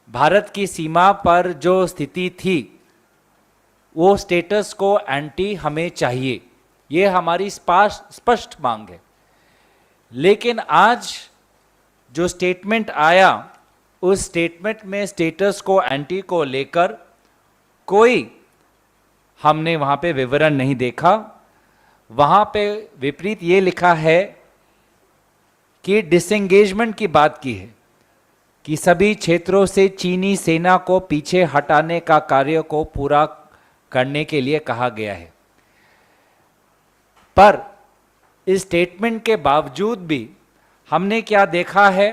भारत की सीमा पर जो स्थिति थी वो स्टेटस को एंटी हमें चाहिए, ये हमारी स्पष्ट मांग है। लेकिन आज जो स्टेटमेंट आया उस स्टेटमेंट में स्टेटस को एंटी को लेकर कोई हमने वहां पे विवरण नहीं देखा। वहां पे विपरीत ये लिखा है कि डिसएंगेजमेंट की बात की है कि सभी क्षेत्रों से चीनी सेना को पीछे हटाने का कार्य को पूरा करने के लिए कहा गया है। पर इस स्टेटमेंट के बावजूद भी हमने क्या देखा है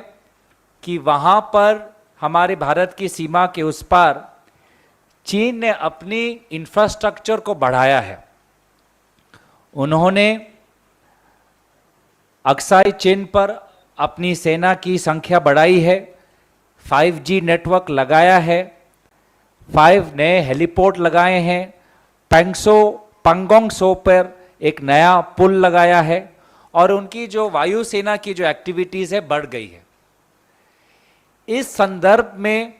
कि वहां पर हमारे भारत की सीमा के उस पार चीन ने अपनी इंफ्रास्ट्रक्चर को बढ़ाया है। उन्होंने अक्साई चीन पर अपनी सेना की संख्या बढ़ाई है, 5G नेटवर्क लगाया है, 5 नए हेलीपोर्ट लगाए हैं, पंगोंग सो पर एक नया पुल लगाया है और उनकी जो वायुसेना की जो एक्टिविटीज है बढ़ गई है। इस संदर्भ में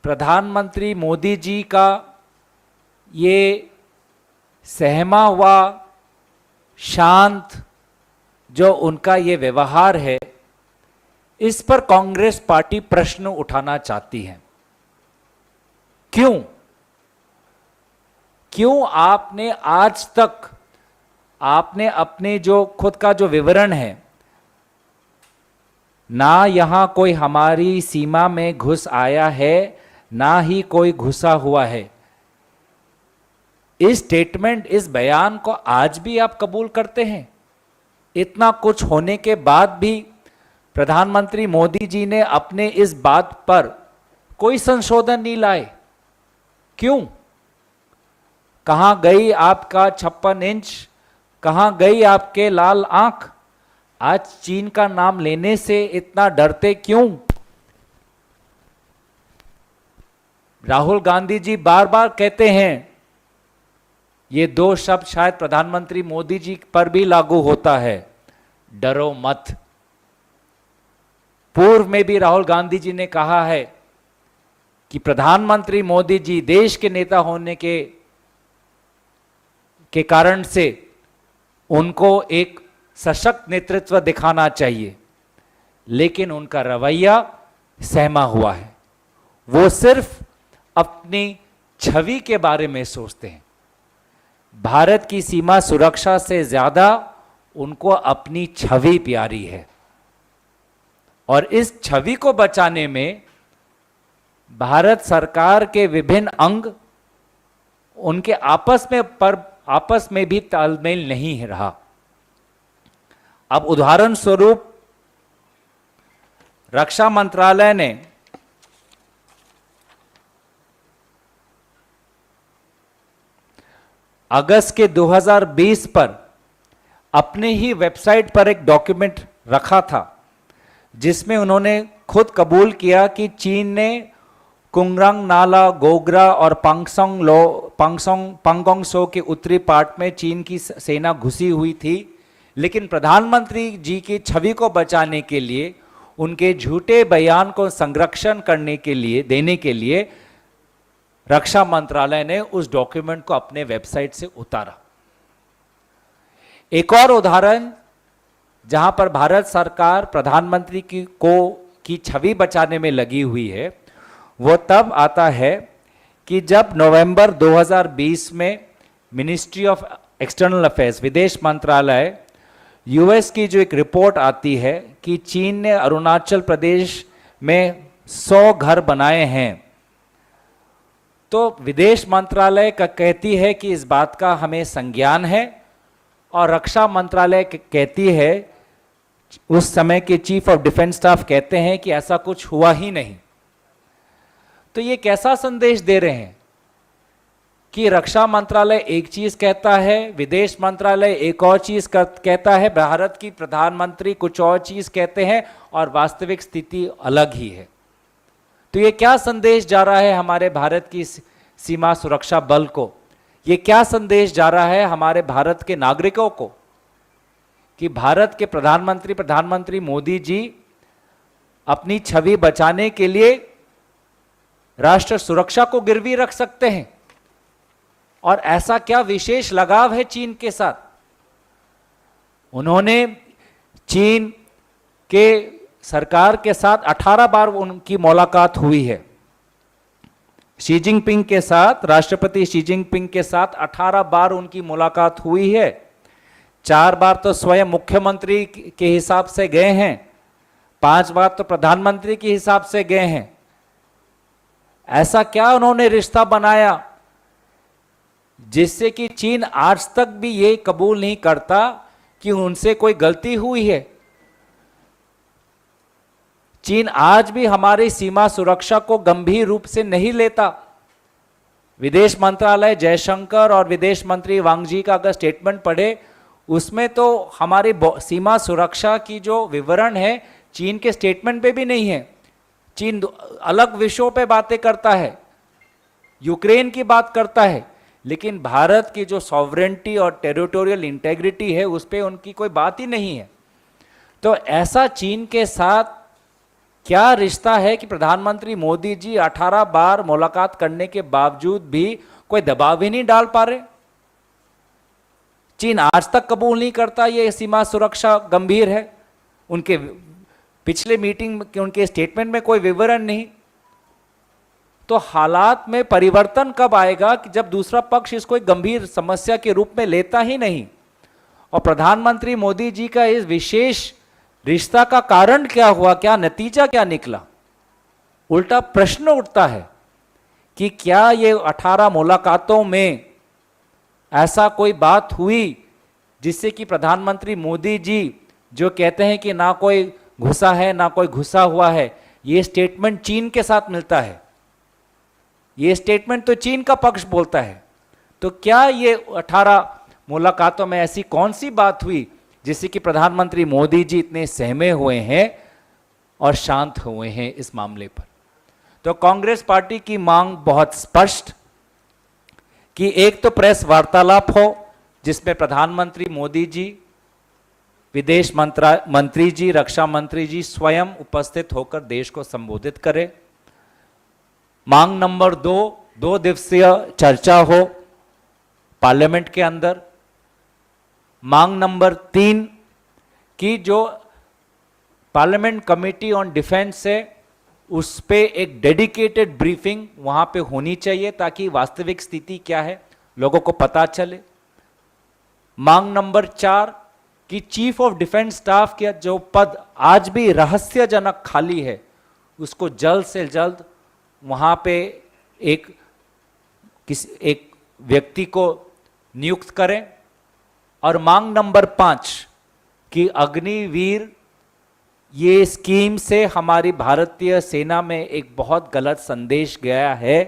प्रधानमंत्री मोदी जी का ये सहमा हुआ शांत जो उनका ये व्यवहार है, इस पर कांग्रेस पार्टी प्रश्न उठाना चाहती है। क्यों आपने आज तक आपने अपने जो खुद का जो विवरण है, ना यहां कोई हमारी सीमा में घुस आया है ना ही कोई घुसा हुआ है, इस स्टेटमेंट इस बयान को आज भी आप कबूल करते हैं? इतना कुछ होने के बाद भी प्रधानमंत्री मोदी जी ने अपने इस बात पर कोई संशोधन नहीं लाए। क्यों? कहां गई आपका 56 इंच, कहां गई आपके लाल आंख? आज चीन का नाम लेने से इतना डरते क्यों? राहुल गांधी जी बार बार कहते हैं, ये दो शब्द शायद प्रधानमंत्री मोदी जी पर भी लागू होता है, डरो मत। पूर्व में भी राहुल गांधी जी ने कहा है कि प्रधानमंत्री मोदी जी देश के नेता होने के कारण से उनको एक सशक्त नेतृत्व दिखाना चाहिए, लेकिन उनका रवैया सहमा हुआ है। वो सिर्फ अपनी छवि के बारे में सोचते हैं। भारत की सीमा सुरक्षा से ज्यादा उनको अपनी छवि प्यारी है और इस छवि को बचाने में भारत सरकार के विभिन्न अंग उनके आपस में भी तालमेल नहीं रहा। अब उदाहरण स्वरूप रक्षा मंत्रालय ने अगस्त के 2020 पर अपने ही वेबसाइट पर एक डॉक्यूमेंट रखा था जिसमें उन्होंने खुद कबूल किया कि चीन ने कुंगरंग नाला, गोगरा और पंगोंग सो के उत्तरी पार्ट में चीन की सेना घुसी हुई थी, लेकिन प्रधानमंत्री जी की छवि को बचाने के लिए, उनके झूठे बयान को संरक्षण देने के लिए रक्षा मंत्रालय ने उस डॉक्यूमेंट को अपने वेबसाइट से उतारा। एक और उदाहरण जहां पर भारत सरकार प्रधानमंत्री की छवि बचाने में लगी हुई है, वो तब आता है कि जब नवंबर 2020 में मिनिस्ट्री ऑफ एक्सटर्नल अफेयर्स, विदेश मंत्रालय, यूएस की जो एक रिपोर्ट आती है कि चीन ने अरुणाचल प्रदेश में 100 घर बनाए हैं, तो विदेश मंत्रालय का कहती है कि इस बात का हमें संज्ञान है और रक्षा मंत्रालय कहती है, उस समय के चीफ ऑफ डिफेंस स्टाफ कहते हैं कि ऐसा कुछ हुआ ही नहीं। तो ये कैसा संदेश दे रहे हैं कि रक्षा मंत्रालय एक चीज कहता है, विदेश मंत्रालय एक और चीज कहता है, भारत की प्रधानमंत्री कुछ और चीज कहते हैं और वास्तविक स्थिति अलग ही है। तो ये क्या संदेश जा रहा है हमारे भारत की सीमा सुरक्षा बल को? ये क्या संदेश जा रहा है हमारे भारत के नागरिकों को कि भारत के प्रधानमंत्री मोदी जी अपनी छवि बचाने के लिए राष्ट्र सुरक्षा को गिरवी रख सकते हैं? और ऐसा क्या विशेष लगाव है चीन के साथ? उन्होंने चीन के सरकार के साथ 18 बार उनकी मुलाकात हुई है। शी जिनपिंग के साथ, राष्ट्रपति शी जिनपिंग के साथ 18 बार उनकी मुलाकात हुई है। 4 बार तो स्वयं मुख्यमंत्री के हिसाब से गए हैं, 5 बार तो प्रधानमंत्री के हिसाब से गए हैं। ऐसा क्या उन्होंने रिश्ता बनाया जिससे कि चीन आज तक भी ये कबूल नहीं करता कि उनसे कोई गलती हुई है? चीन आज भी हमारी सीमा सुरक्षा को गंभीर रूप से नहीं लेता। विदेश मंत्रालय जयशंकर और विदेश मंत्री वांग जी का अगर स्टेटमेंट पढ़े, उसमें तो हमारी सीमा सुरक्षा की जो विवरण है चीन के स्टेटमेंट पे भी नहीं है। चीन अलग विषयों पे बातें करता है, यूक्रेन की बात करता है, लेकिन भारत की जो सॉवरेंटी और टेरिटोरियल इंटेग्रिटी है उस पर उनकी कोई बात ही नहीं है। तो ऐसा चीन के साथ क्या रिश्ता है कि प्रधानमंत्री मोदी जी 18 बार मुलाकात करने के बावजूद भी कोई दबाव ही नहीं डाल पा रहे? चीन आज तक कबूल नहीं करता ये सीमा सुरक्षा गंभीर है। उनके पिछले मीटिंग के उनके स्टेटमेंट में कोई विवरण नहीं। तो हालात में परिवर्तन कब आएगा कि जब दूसरा पक्ष इसको एक गंभीर समस्या के रूप में लेता ही नहीं? और प्रधानमंत्री मोदी जी का इस विशेष रिश्ता का कारण क्या हुआ, क्या नतीजा क्या निकला? उल्टा प्रश्न उठता है कि क्या ये 18 मुलाकातों में ऐसा कोई बात हुई जिससे कि प्रधानमंत्री मोदी जी जो कहते हैं कि ना कोई घुसा है ना कोई घुसा हुआ है, ये स्टेटमेंट चीन के साथ मिलता है, ये स्टेटमेंट तो चीन का पक्ष बोलता है। तो क्या ये 18 मुलाकातों में ऐसी कौन सी बात हुई जिससे कि प्रधानमंत्री मोदी जी इतने सहमे हुए हैं और शांत हुए हैं इस मामले पर? तो कांग्रेस पार्टी की मांग बहुत स्पष्ट कि एक तो प्रेस वार्तालाप हो जिसमें प्रधानमंत्री मोदी जी, विदेश मंत्री जी, रक्षा मंत्री जी स्वयं उपस्थित होकर देश को संबोधित करें। मांग नंबर 2 दिवसीय चर्चा हो पार्लियामेंट के अंदर। मांग नंबर 3 की जो पार्लियामेंट कमेटी ऑन डिफेंस है उस पे एक डेडिकेटेड ब्रीफिंग वहां पे होनी चाहिए ताकि वास्तविक स्थिति क्या है लोगों को पता चले। मांग नंबर 4 कि चीफ ऑफ डिफेंस स्टाफ का जो पद आज भी रहस्यजनक खाली है उसको जल्द से जल्द वहां पे एक व्यक्ति को नियुक्त करें। और मांग नंबर 5 कि अग्निवीर ये स्कीम से हमारी भारतीय सेना में एक बहुत गलत संदेश गया है।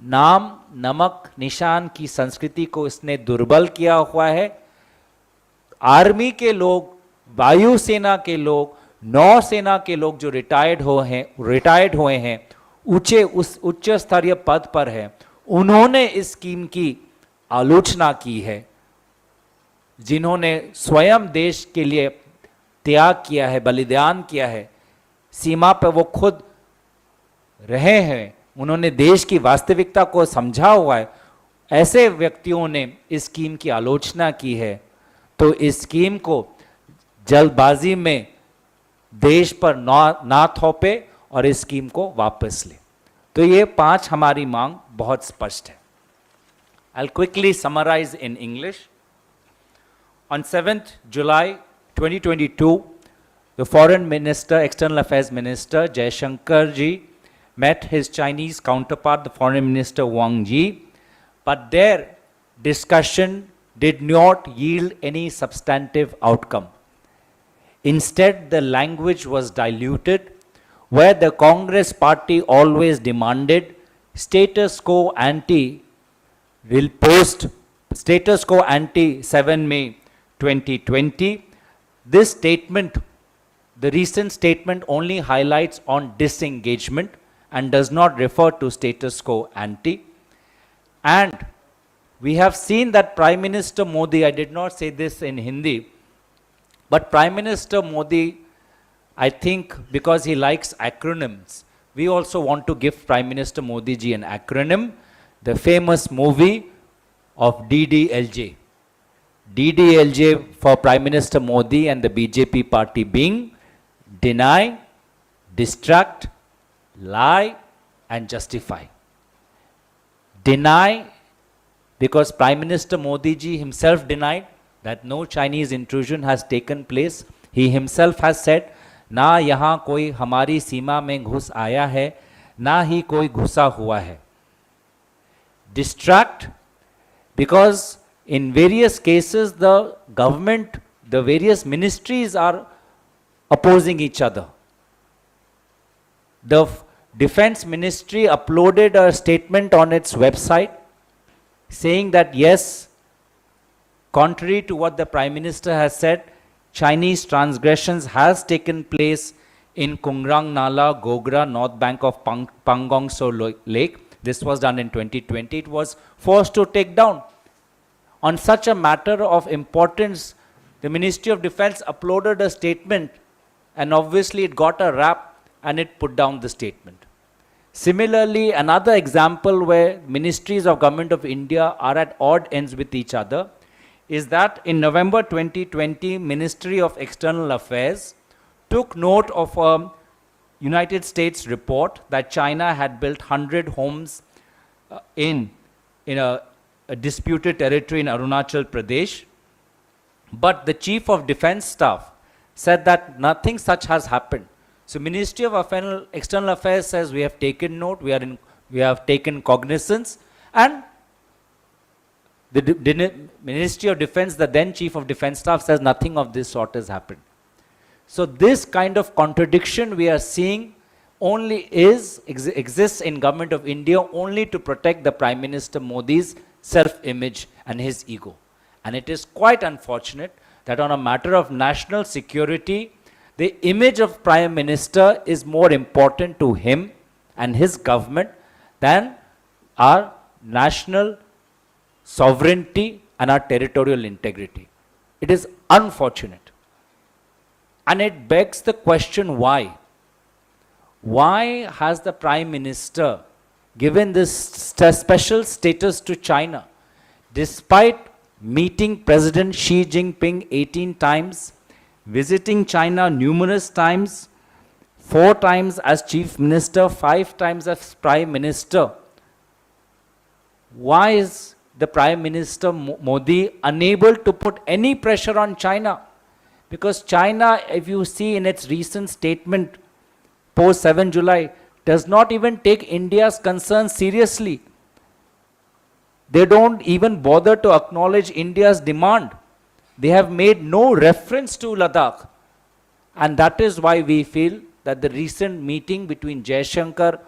नाम नमक निशान की संस्कृति को इसने दुर्बल किया हुआ है। आर्मी के लोग, वायुसेना के लोग, नौसेना के लोग जो रिटायर्ड हुए हैं उच्च स्तरीय पद पर है, उन्होंने इस स्कीम की आलोचना की है। जिन्होंने स्वयं देश के लिए त्याग किया है, बलिदान किया है, सीमा पर वो खुद रहे हैं, उन्होंने देश की वास्तविकता को समझा हुआ है, ऐसे व्यक्तियों ने इस स्कीम की आलोचना की है। तो इस स्कीम को जल्दबाजी में देश पर ना थोपे और इस स्कीम को वापस ले। तो ये 5 हमारी मांग बहुत स्पष्ट है। I'll quickly summarize in English. On 7th July 2022, the Foreign Minister, External Affairs Minister Jaishankar ji met his Chinese counterpart, the Foreign Minister Wang Yi, but their discussion did not yield any substantive outcome. Instead, the language was diluted, where the Congress party always demanded status quo ante will post status quo ante 7 May 2020. This statement, the recent statement, only highlights on disengagement and does not refer to status quo ante. And we have seen that Prime Minister Modi, I did not say this in Hindi, but Prime Minister Modi, I think because he likes acronyms, we also want to give Prime Minister Modi ji an acronym, the famous movie of DDLJ. DDLJ for Prime Minister Modi and the BJP party being deny, distract, lie, and justify. Deny, because Prime Minister Modi ji himself denied that no Chinese intrusion has taken place. He himself has said, ना यहाँ कोई हमारी सीमा में घुस आया है, ना ही कोई घुसा हुआ है. Distract, because in various cases the government, the various ministries are opposing each other. The Defense Ministry uploaded a statement on its website saying that yes, contrary to what the Prime Minister has said, Chinese transgressions has taken place in Kungrang Nala, Gogra, north bank of Pangong Tso Lake. This was done in 2020. It was forced to take down. On such a matter of importance, the Ministry of Defense uploaded a statement, and obviously it got a rap and it put down the statement. Similarly, another example where ministries of Government of India are at odd ends with each other is that in November 2020, Ministry of External Affairs took note of a United States report that China had built 100 homes in a disputed territory in Arunachal Pradesh. But the Chief of Defense Staff said that nothing such has happened. So Ministry of External Affairs says we have taken note, we have taken cognizance, and the Ministry of Defense, the then Chief of Defense Staff, says nothing of this sort has happened. So this kind of contradiction we are seeing only exists in Government of India only to protect the Prime Minister Modi's self-image and his ego. And it is quite unfortunate that on a matter of national security, the image of Prime Minister is more important to him and his government than our national sovereignty and our territorial integrity. It is unfortunate. And it begs the question, why? Why has the Prime Minister given this special status to China, despite meeting President Xi Jinping 18 times, visiting China numerous times, 4 times as Chief Minister, 5 times as Prime Minister? Why is the Prime Minister Modi unable to put any pressure on China? Because China, if you see in its recent statement post 7 July, does not even take India's concerns seriously. They don't even bother to acknowledge India's demand. They have made no reference to Ladakh. And that is why we feel that the recent meeting between Jaishankar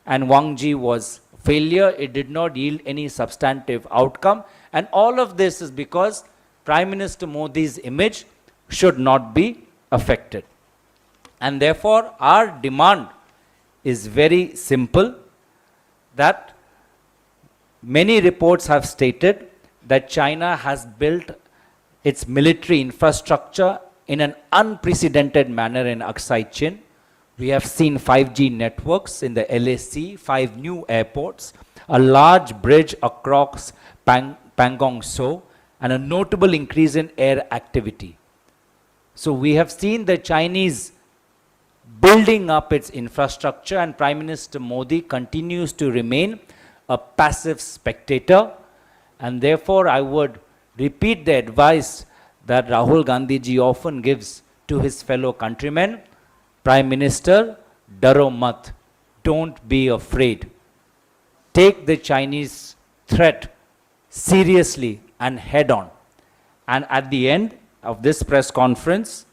and Wang Yi was failure. It did not yield any substantive outcome. And all of this is because Prime Minister Modi's image should not be affected. And therefore, our demand is very simple, that many reports have stated that China has built its military infrastructure in an unprecedented manner in Aksai Chin. We have seen 5G networks in the LAC, 5 new airports, a large bridge across Pangong Tso, and a notable increase in air activity. So we have seen the Chinese building up its infrastructure, and Prime Minister Modi continues to remain a passive spectator. And therefore, I would repeat the advice that Rahul Gandhi ji often gives to his fellow countrymen: Prime Minister, daro mat, don't be afraid. Take the Chinese threat seriously and head on. And at the end of this press conference,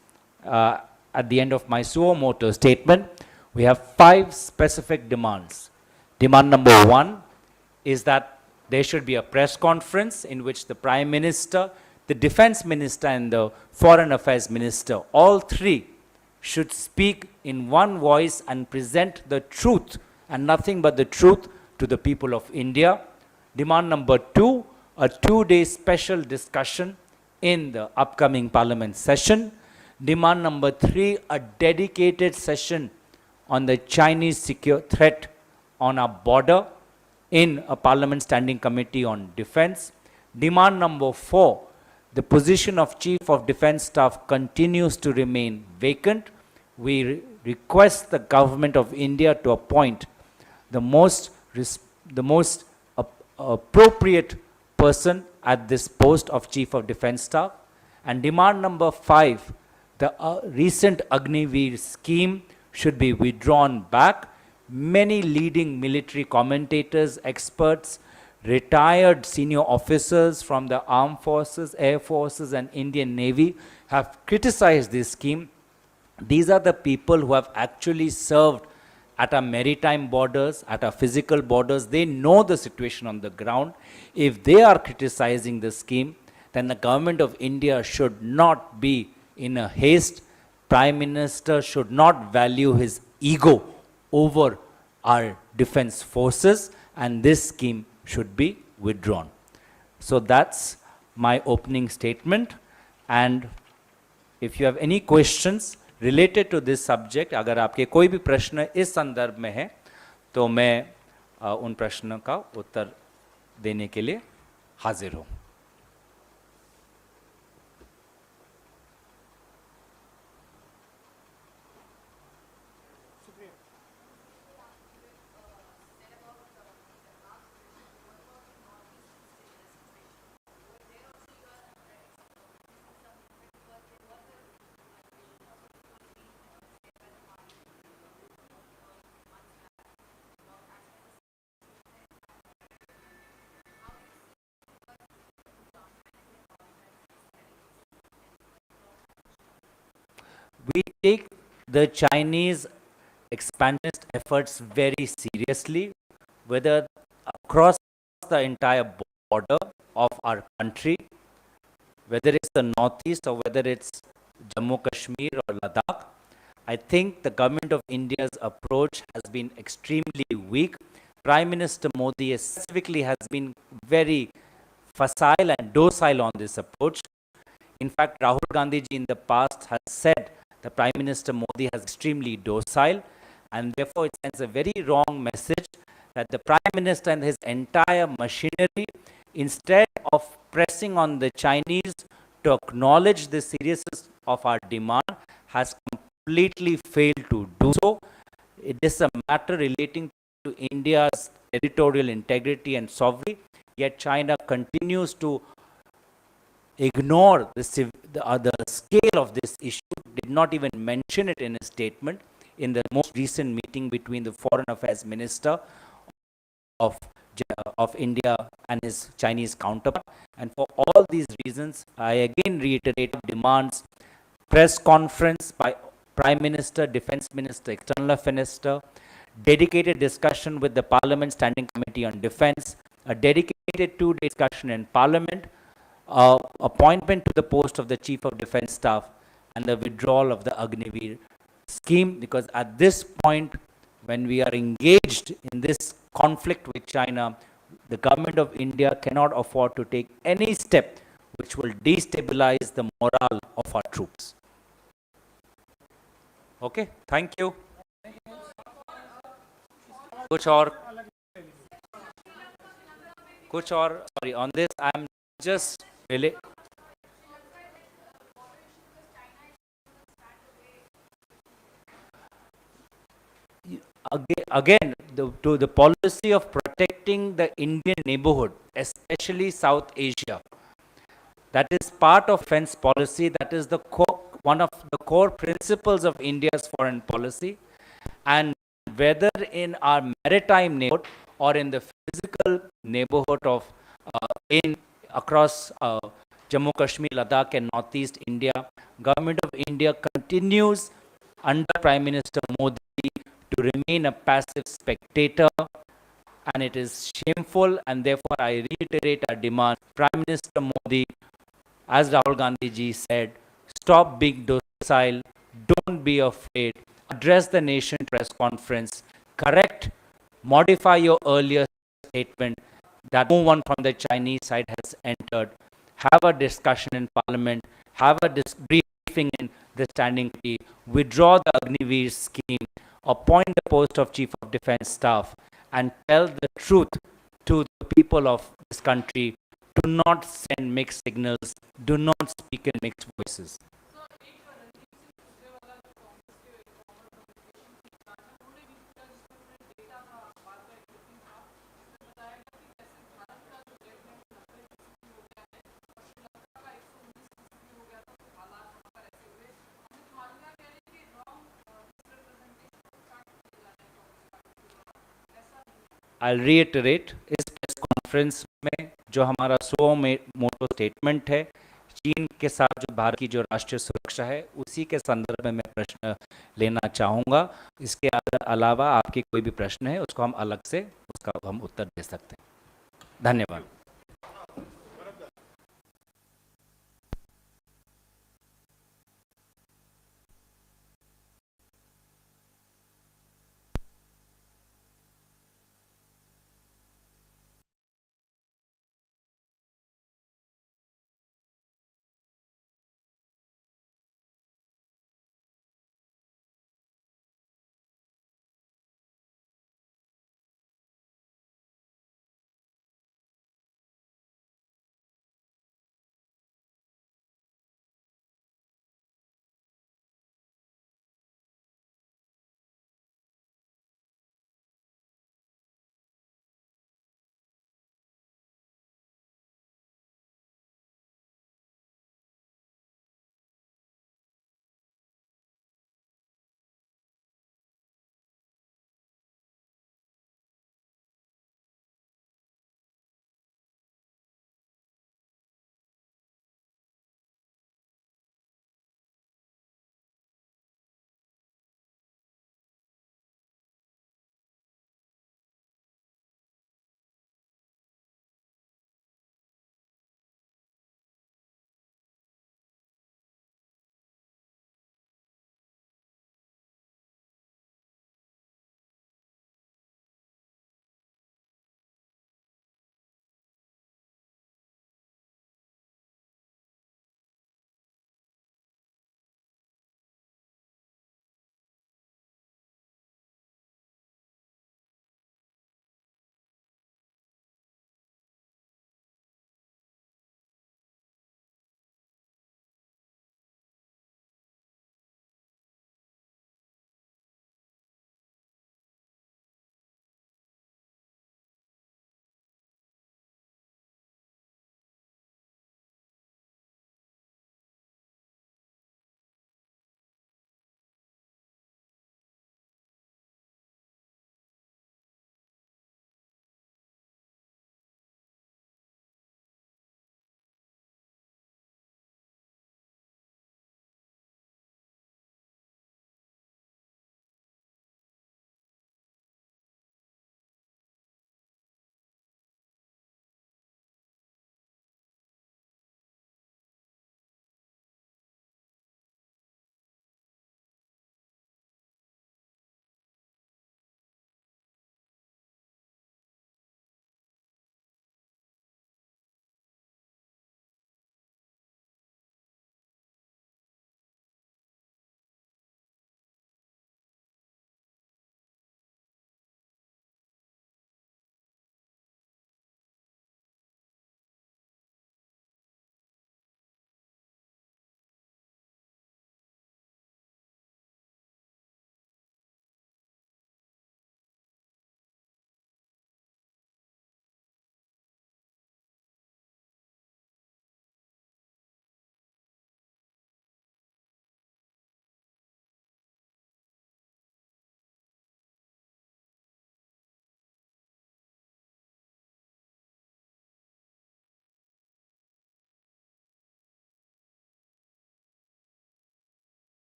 at the end of my suo motu statement, we have 5 specific demands. Demand number 1 is that there should be a press conference in which the Prime Minister, the Defense Minister, and the Foreign Affairs Minister, all 3 should speak in one voice and present the truth and nothing but the truth to the people of India. Demand number 2, a 2-day special discussion in the upcoming Parliament session. Demand number 3, a dedicated session on the Chinese secure threat on our border in a Parliament Standing Committee on Defense. Demand number 4, the position of Chief of Defense Staff continues to remain vacant. We request the Government of India to appoint the most appropriate person at this post of Chief of Defense Staff. And demand number 5, the recent Agniveer scheme should be withdrawn back. Many leading military commentators, experts, retired senior officers from the armed forces, air forces, and Indian Navy have criticized this scheme. These are the people who have actually served at our maritime borders, at our physical borders. They know the situation on the ground. If they are criticizing the scheme, then the government of India should not be in a haste. Prime Minister should not value his ego over our defense forces, and this scheme should be withdrawn. So that's my opening statement. And if you have any questions related to this subject, अगर आपके कोई भी प्रश्न इस संदर्भ में है, तो मैं उन प्रश्नों का उत्तर देने के लिए हाजिर हूँ. We take the Chinese expansionist efforts very seriously, whether across the entire border of our country, whether it's the Northeast or whether it's Jammu Kashmir or Ladakh. I think the government of India's approach has been extremely weak. Prime Minister Modi specifically has been very facile and docile on this approach. In fact, Rahul Gandhi ji in the past has said the Prime Minister Modi has extremely docile, and therefore it sends a very wrong message that the Prime Minister and his entire machinery, instead of pressing on the Chinese to acknowledge the seriousness of our demand, has completely failed to do so. It is a matter relating to India's territorial integrity and sovereignty, yet China continues to ignore the scale of this issue, did not even mention it in a statement in the most recent meeting between the Foreign Affairs Minister of India and his Chinese counterpart. And for all these reasons, I again reiterate demands, press conference by Prime Minister, Defense Minister, External Affairs Minister, dedicated discussion with the Parliament Standing Committee on Defense, a dedicated 2-day discussion in Parliament, appointment to the post of the Chief of Defense Staff, and the withdrawal of the Agniveer scheme, because at this point, when we are engaged in this conflict with China, the government of India cannot afford to take any step which will destabilize the morale of our troops. Okay, thank you. कुछ और sorry, on this I am just really again to the policy of protecting the Indian neighborhood, especially South Asia. That is part of defense policy. That is the one of the core principles of India's foreign policy. And whether in our maritime neighborhood or in the physical neighborhood of across Jammu Kashmir, Ladakh, and Northeast India, government of India continues under Prime Minister Modi to remain a passive spectator, and it is shameful. And therefore, I reiterate our demand. Prime Minister Modi, as Rahul Gandhi ji said, stop being docile, don't be afraid, address the nation press conference, correct, modify your earlier statement that no one from the Chinese side has entered, have a discussion in Parliament, have a briefing in the Standing Committee, withdraw the Agniveer scheme, appoint the post of Chief of Defense Staff and tell the truth to the people of this country. Do not send mixed signals. Do not speak in mixed voices. I'll reiterate, इस press conference में जो हमारा सो में मोटो statement है, चीन के साथ जो भारत की जो राष्ट्रीय सुरक्षा है, उसी के संदर्भ में मैं प्रश्न लेना चाहूँगा। इसके अलावा आपके कोई भी प्रश्न है उसको हम अलग से उसका हम उत्तर दे सकते हैं। धन्यवाद।